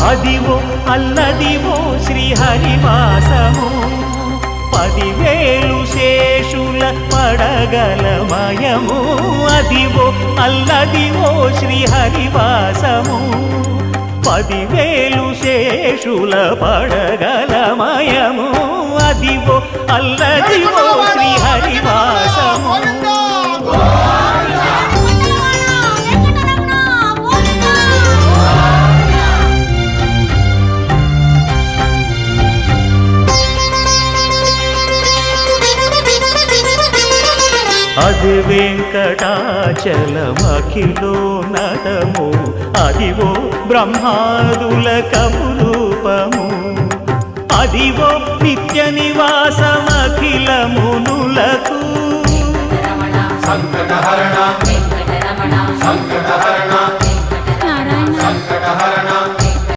అదివో అల్లదివో శ్రీహరివాసము 10,000 శేషుల పడగలమయము అదివో అల్లదివో శ్రీహరివాసము 10,000 శేషుల పడగలమయము అదివో అల్లదివో శ్రీహరివాసము అది వెంకటాచలమఖిలో నటము అదివో బ్రహ్మాదుల కమురూపము అదివో నిత్య నివాసమఖిల మునులకు సంకటహరణ